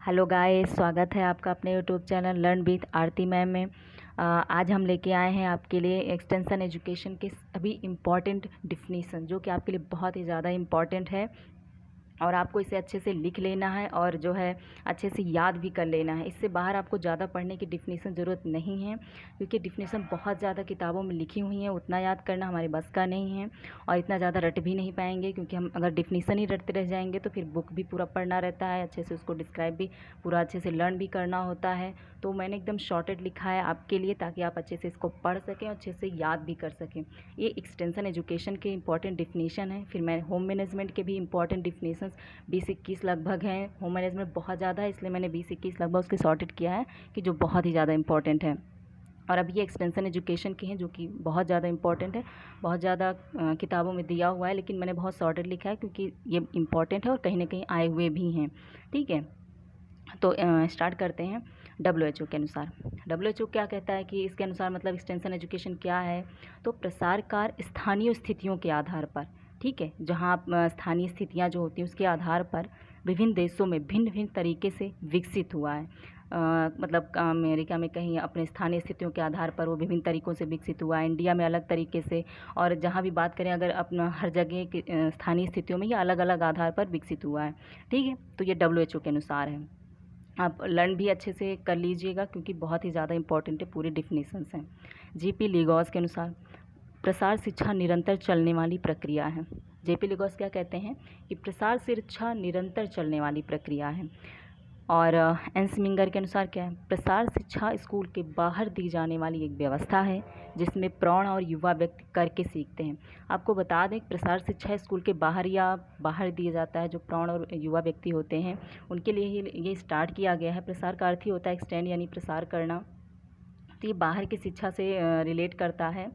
Hello guys, स्वागत है आपका अपने YouTube channel learn with Aarti ma'am में। आज हम लेके आए हैं आपके लिए एक्सटेंशन एजुकेशन के सभी इम्पॉर्टेंट डिफिनीसन, जो कि आपके लिए बहुत ही ज़्यादा इम्पॉर्टेंट है और आपको इसे अच्छे से लिख लेना है और जो है अच्छे से याद भी कर लेना है। इससे बाहर आपको ज़्यादा पढ़ने की डिफिनीसन ज़रूरत नहीं है, क्योंकि डिफिनीसन बहुत ज़्यादा किताबों में लिखी हुई हैं। उतना याद करना हमारे बस का नहीं है और इतना ज़्यादा रट भी नहीं पाएंगे, क्योंकि हम अगर डिफिनीसन ही रटते रह जाएंगे तो फिर बुक भी पूरा पढ़ना रहता है, अच्छे से उसको डिस्क्राइब भी पूरा अच्छे से लर्न भी करना होता है। तो मैंने एकदम शॉर्टेड लिखा है आपके लिए, ताकि आप अच्छे से इसको पढ़ सकें और अच्छे से याद भी कर सकें। ये एक्सटेंशन एजुकेशन के इंपॉर्टेंट डिफिनीशन है। फिर मैं होम मैनेजमेंट के भी इंपॉर्टेंट डिफिनीशंस 20-21 लगभग हैं। होम मैनेजमेंट बहुत ज़्यादा है, इसलिए मैंने 20-21 लगभग उसके सॉर्टेड किया है कि जो बहुत ही ज़्यादा इंपॉर्टेंट है। और अब ये एक्सटेंशन एजुकेशन के हैं, जो कि बहुत ज़्यादा इंपॉर्टेंट है, बहुत ज़्यादा किताबों में दिया हुआ है, लेकिन मैंने बहुत सॉर्टेड लिखा है क्योंकि ये इंपॉर्टेंट है और कहीं ना कहीं आए हुए भी हैं। ठीक है, तो स्टार्ट करते हैं। WHO के अनुसार, WHO क्या कहता है कि इसके अनुसार मतलब एक्सटेंशन एजुकेशन क्या है? तो प्रसार कार्य स्थानीय स्थितियों के आधार पर, ठीक है, जहाँ स्थानीय स्थितियाँ जो होती हैं उसके आधार पर विभिन्न देशों में भिन्न भिन्न तरीके से विकसित हुआ है। मतलब अमेरिका में कहीं अपने स्थानीय स्थितियों के आधार पर वो विभिन्न तरीक़ों से विकसित हुआ है, इंडिया में अलग तरीके से, और जहाँ भी बात करें अगर अपना हर जगह की स्थानीय स्थितियों में ये अलग अलग आधार पर विकसित हुआ है। ठीक है, तो ये WHO के अनुसार है। आप लर्न भी अच्छे से कर लीजिएगा, क्योंकि बहुत ही ज़्यादा इंपॉर्टेंट है, पूरे डिफिनीशंस हैं। JP लिगॉस के अनुसार प्रसार शिक्षा निरंतर चलने वाली प्रक्रिया है। JP लिगॉस क्या कहते हैं कि प्रसार शिक्षा निरंतर चलने वाली प्रक्रिया है। और एंसमिंगर के अनुसार क्या है? प्रसार शिक्षा स्कूल के बाहर दी जाने वाली एक व्यवस्था है, जिसमें प्रौढ़ और युवा व्यक्ति करके सीखते हैं। आपको बता दें, प्रसार शिक्षा स्कूल के बाहर या बाहर दिया जाता है। जो प्रौढ़ और युवा व्यक्ति होते हैं उनके लिए ही ये स्टार्ट किया गया है। प्रसार का अर्थ ही होता है एक्सटेंड, यानी प्रसार करना। तो ये बाहर की शिक्षा से रिलेट करता है।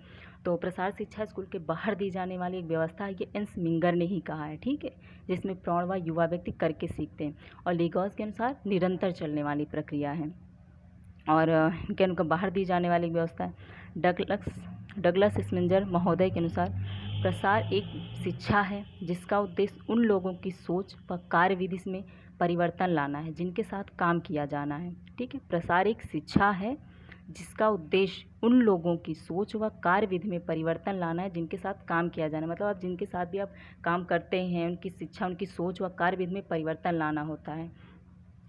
तो प्रसार शिक्षा स्कूल के बाहर दी जाने वाली एक व्यवस्था है, ये एंसमिंगर ने ही कहा है। ठीक है, जिसमें प्रौढ़ व युवा व्यक्ति करके सीखते हैं। और लिगॉस के अनुसार निरंतर चलने वाली प्रक्रिया है। और इनके उनका बाहर दी जाने वाली व्यवस्था है। डगलस स्मिंजर महोदय के अनुसार प्रसार एक शिक्षा है जिसका उद्देश्य उन लोगों की सोच व कार्यविधि में परिवर्तन लाना है जिनके साथ काम किया जाना है। ठीक है, प्रसार एक शिक्षा है जिसका उद्देश्य उन लोगों की सोच व कार्यविधि में परिवर्तन लाना है जिनके साथ काम किया जाना है। मतलब आप जिनके साथ भी आप काम करते हैं, उनकी शिक्षा, उनकी सोच व कार्यविधि में परिवर्तन लाना होता है।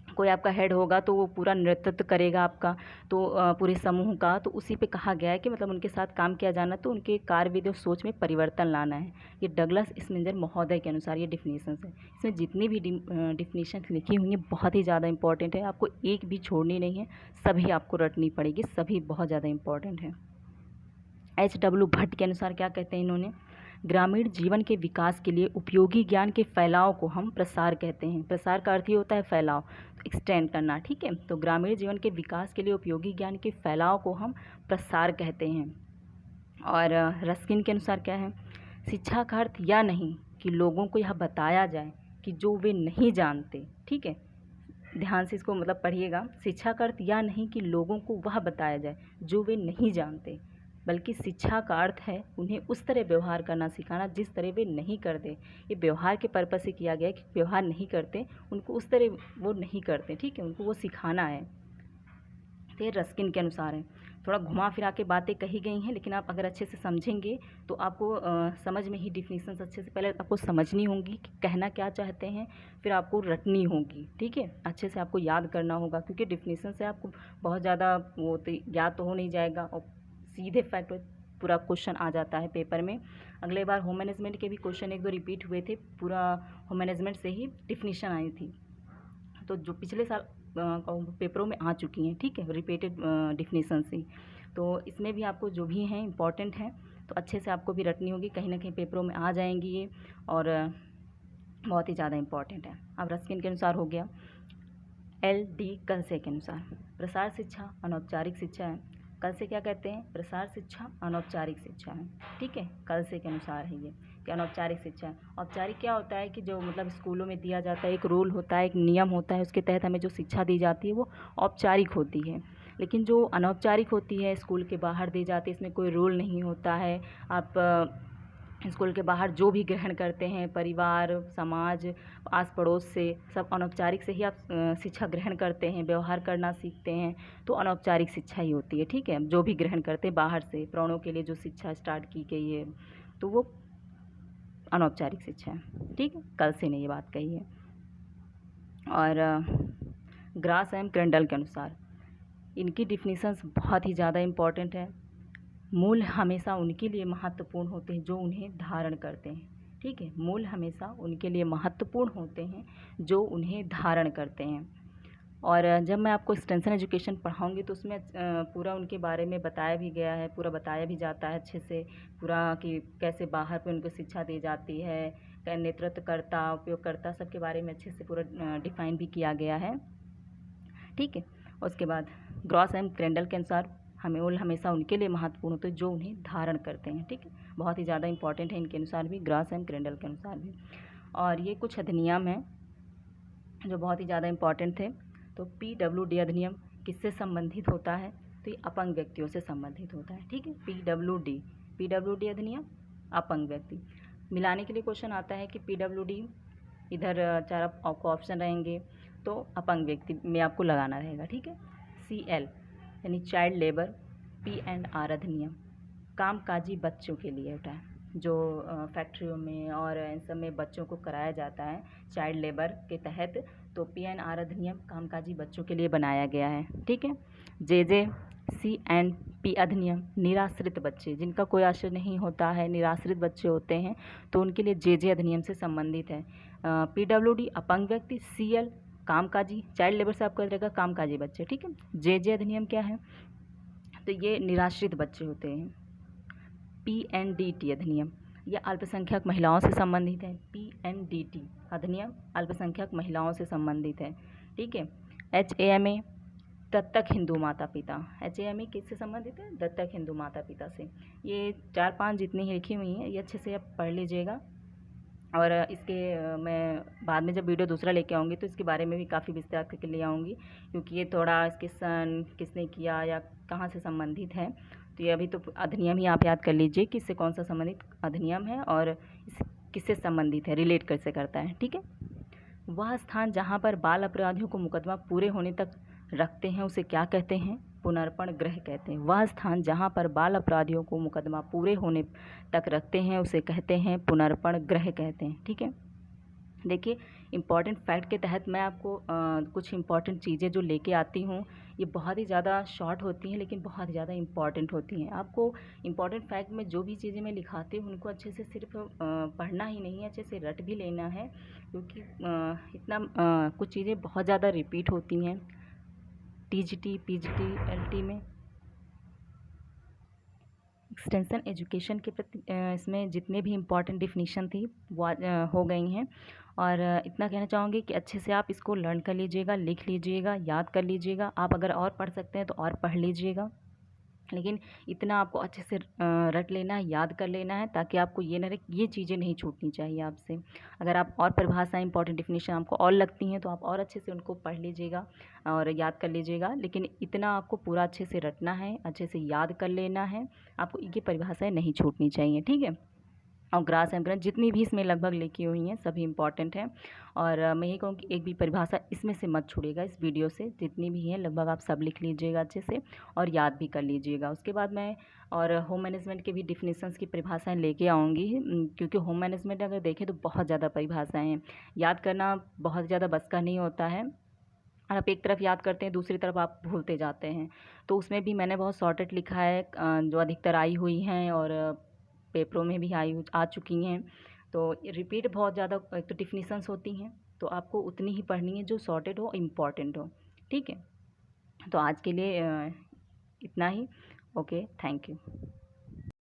कोई आपका हेड होगा तो वो पूरा नेतृत्व करेगा आपका, तो पूरे समूह का, तो उसी पे कहा गया है कि मतलब उनके साथ काम किया जाना, तो उनके कार्यविधि और सोच में परिवर्तन लाना है। ये डगलस स्मिंजर महोदय के अनुसार ये डिफिनीशंस है। इसमें जितनी भी डिफिनीशंस लिखी हुई हैं बहुत ही ज़्यादा इंपॉर्टेंट है, आपको एक भी छोड़नी नहीं है, सभी आपको रटनी पड़ेगी, सभी बहुत ज़्यादा इंपॉर्टेंट है। HW भट्ट के अनुसार क्या कहते हैं इन्होंने? ग्रामीण जीवन के विकास के लिए उपयोगी ज्ञान के फैलाव को हम प्रसार कहते हैं। प्रसार का अर्थ ही होता है फैलाव, तो एक्सटेंड करना। ठीक है, तो ग्रामीण जीवन के विकास के लिए उपयोगी ज्ञान के फैलाव को हम प्रसार कहते हैं। और रस्किन के अनुसार क्या है? शिक्षा का अर्थ यह नहीं कि लोगों को यह बताया जाए कि जो वे नहीं जानते। ठीक है, ध्यान से इसको मतलब पढ़िएगा। शिक्षा का अर्थ यह नहीं कि लोगों को वह बताया जाए जो वे नहीं जानते, बल्कि शिक्षा का अर्थ है उन्हें उस तरह व्यवहार करना सिखाना जिस तरह वे नहीं करते। ये व्यवहार के पर्पस से किया गया है कि व्यवहार नहीं करते उनको उस तरह वो नहीं करते। ठीक है, उनको वो सिखाना है। तो ये रस्किन के अनुसार है। थोड़ा घुमा फिरा के बातें कही गई हैं, लेकिन आप अगर अच्छे से समझेंगे तो आपको समझ में ही डिफिनीशंस अच्छे से पहले आपको समझनी होंगी कि कहना क्या चाहते हैं, फिर आपको रटनी होगी। ठीक है, अच्छे से आपको याद करना होगा, क्योंकि डिफिनीशन से आपको बहुत ज़्यादा वो तो याद तो हो नहीं जाएगा और सीधे फैक्ट पूरा क्वेश्चन आ जाता है पेपर में। अगले बार होम मैनेजमेंट के भी क्वेश्चन 1-2 रिपीट हुए थे, पूरा होम मैनेजमेंट से ही डिफिनीशन आई थी, तो जो पिछले साल पेपरों में आ चुकी हैं। ठीक है, रिपीटेड डिफिनीशन से, तो इसमें भी आपको जो भी हैं इंपॉर्टेंट हैं तो अच्छे से आपको भी रटनी होगी, कहीं ना कहीं पेपरों में आ जाएंगी ये, और बहुत ही ज़्यादा इंपॉर्टेंट है। अब रस्किन के अनुसार हो गया। LD कलसे के अनुसार प्रसार शिक्षा अनौपचारिक शिक्षा है। कल से क्या कहते हैं? प्रसार शिक्षा अनौपचारिक शिक्षा है। ठीक है, कल से के अनुसार है ये कि अनौपचारिक शिक्षा है। औपचारिक क्या होता है कि जो मतलब स्कूलों में दिया जाता है, एक रूल होता है, एक नियम होता है, उसके तहत हमें जो शिक्षा दी जाती है वो औपचारिक होती है। लेकिन जो अनौपचारिक होती है स्कूल के बाहर दी जाती है, इसमें कोई रूल नहीं होता है, आप स्कूल के बाहर जो भी ग्रहण करते हैं, परिवार, समाज, आस पड़ोस से सब अनौपचारिक से ही आप शिक्षा ग्रहण करते हैं, व्यवहार करना सीखते हैं, तो अनौपचारिक शिक्षा ही होती है, ठीक है। जो भी ग्रहण करते हैं बाहर से, प्राणों के लिए जो शिक्षा स्टार्ट की गई है तो वो अनौपचारिक शिक्षा है, ठीक है। कल से ने ये बात कही है। और ग्रास एम क्रेंडल के अनुसार इनकी डिफिनीशंस बहुत ही ज़्यादा इम्पॉर्टेंट है। मूल हमेशा उनके लिए महत्वपूर्ण होते हैं जो उन्हें धारण करते हैं, ठीक है। मूल हमेशा उनके लिए महत्वपूर्ण होते हैं जो उन्हें धारण करते हैं। और जब मैं आपको एक्सटेंशन एजुकेशन पढ़ाऊँगी तो उसमें पूरा उनके बारे में बताया भी गया है, पूरा बताया भी जाता है अच्छे से, पूरा कि कैसे बाहर पे उनको शिक्षा दी जाती है, नेतृत्वकर्ता, उपयोगकर्ता सबके बारे में अच्छे से पूरा डिफ़ाइन भी किया गया है, ठीक है। उसके बाद ग्रॉस एंड क्रेंडल के अनुसार मूल हमेशा उनके लिए महत्वपूर्ण होते हैं जो उन्हें धारण करते हैं, ठीक है। बहुत ही ज़्यादा इंपॉर्टेंट है इनके अनुसार भी, ग्रॉस एंड क्रेंडल के अनुसार भी। और ये कुछ अधिनियम हैं जो बहुत ही ज़्यादा इंपॉर्टेंट थे। तो PWD अधिनियम किससे संबंधित होता है? तो ये अपंग व्यक्तियों से संबंधित होता है, ठीक है। PWD अधिनियम अपंग व्यक्ति। मिलाने के लिए क्वेश्चन आता है कि PWD इधर चार आपको ऑप्शन रहेंगे तो अपंग व्यक्ति में आपको लगाना रहेगा, ठीक है। CL यानी चाइल्ड लेबर, P&R अधिनियम कामकाजी बच्चों के लिए होता है, जो फैक्ट्रियों में और इन सब में बच्चों को कराया जाता है चाइल्ड लेबर के तहत, तो P&R अधिनियम कामकाजी बच्चों के लिए बनाया गया है, ठीक है। JJC&P अधिनियम निराश्रित बच्चे, जिनका कोई आश्रय नहीं होता है, निराश्रित बच्चे होते हैं, तो उनके लिए JJ अधिनियम से संबंधित है। PWD अपंग व्यक्ति, CL कामकाजी, चाइल्ड लेबर से आपको रहेगा कामकाजी बच्चे, ठीक है। JJ अधिनियम क्या है? तो ये निराश्रित बच्चे होते हैं। PNDT अधिनियम यह अल्पसंख्यक महिलाओं से संबंधित है। PNDT अधिनियम अल्पसंख्यक महिलाओं से संबंधित है, ठीक है। HAMA दत्तक हिंदू माता पिता, HAMA किससे संबंधित है? दत्तक हिंदू माता पिता से। ये 4-5 जितनी ही लिखी हुई हैं ये अच्छे से आप पढ़ लीजिएगा। और इसके मैं बाद में जब वीडियो दूसरा लेके आऊँगी तो इसके बारे में भी काफ़ी विस्तार करके ले आऊँगी, क्योंकि ये थोड़ा इसके सन किसने किया या कहाँ से संबंधित है, तो ये अभी तो अधिनियम ही आप याद कर लीजिए कि इससे कौन सा संबंधित अधिनियम है और इस किससे संबंधित है, रिलेट कैसे करता है, ठीक है। वह स्थान जहाँ पर बाल अपराधियों को मुकदमा पूरे होने तक रखते हैं उसे क्या कहते हैं? पुनर्पण गृह कहते हैं। वह स्थान जहाँ पर बाल अपराधियों को मुकदमा पूरे होने तक रखते हैं उसे कहते हैं पुनर्पण गृह कहते हैं, ठीक है। देखिए, इम्पॉर्टेंट फैक्ट के तहत मैं आपको कुछ इम्पॉर्टेंट चीज़ें जो लेके आती हूँ, ये बहुत ही ज़्यादा शॉर्ट होती हैं लेकिन बहुत ज़्यादा इम्पॉर्टेंट होती हैं। आपको इम्पॉर्टेंट फैक्ट में जो भी चीज़ें मैं लिखाती हूँ उनको अच्छे से सिर्फ पढ़ना ही नहीं है, अच्छे से रट भी लेना है, क्योंकि कुछ चीज़ें बहुत ज़्यादा रिपीट होती हैं TGT, PGT, LT में। एक्सटेंशन एजुकेशन के प्रति इसमें जितने भी इम्पॉर्टेंट डिफिनीशन थी वो हो गई हैं। और इतना कहना चाहूँगी कि अच्छे से आप इसको लर्न कर लीजिएगा, लिख लीजिएगा, याद कर लीजिएगा। आप अगर और पढ़ सकते हैं तो और पढ़ लीजिएगा, लेकिन इतना आपको अच्छे से रट लेना है, याद कर लेना है, ताकि आपको ये ना रहे, ये चीज़ें नहीं छूटनी चाहिए आपसे। अगर आप और परिभाषाएं, इंपॉर्टेंट डिफिनीशन आपको और लगती हैं तो आप और अच्छे से उनको पढ़ लीजिएगा और याद कर लीजिएगा, लेकिन इतना आपको पूरा अच्छे से रटना है, अच्छे से याद कर लेना है, आपको ये परिभाषाएं नहीं छूटनी चाहिए, ठीक है। और ग्रास एम्ब्रेन जितनी भी इसमें लगभग लिखी हुई हैं सभी इंपॉर्टेंट हैं। और मैं ये कहूँ कि एक भी परिभाषा इसमें से मत छोड़िएगा, इस वीडियो से जितनी भी हैं लगभग आप सब लिख लीजिएगा अच्छे से और याद भी कर लीजिएगा। उसके बाद मैं और होम मैनेजमेंट के भी डिफिनीशंस की परिभाषाएं लेके आऊँगी, क्योंकि होम मैनेजमेंट अगर देखें तो बहुत ज़्यादा परिभाषाएँ हैं, याद करना बहुत ज़्यादा बस का नहीं होता है। आप एक तरफ याद करते हैं, दूसरी तरफ आप भूलते जाते हैं, तो उसमें भी मैंने बहुत शॉर्टेड लिखा है जो अधिकतर आई हुई हैं और पेपरों में भी आ चुकी हैं। तो रिपीट बहुत ज़्यादा एक तो डिफिनीशंस होती हैं, तो आपको उतनी ही पढ़नी है जो शॉर्टेड हो, इम्पॉर्टेंट हो, ठीक है। तो आज के लिए इतना ही। Okay, thank you.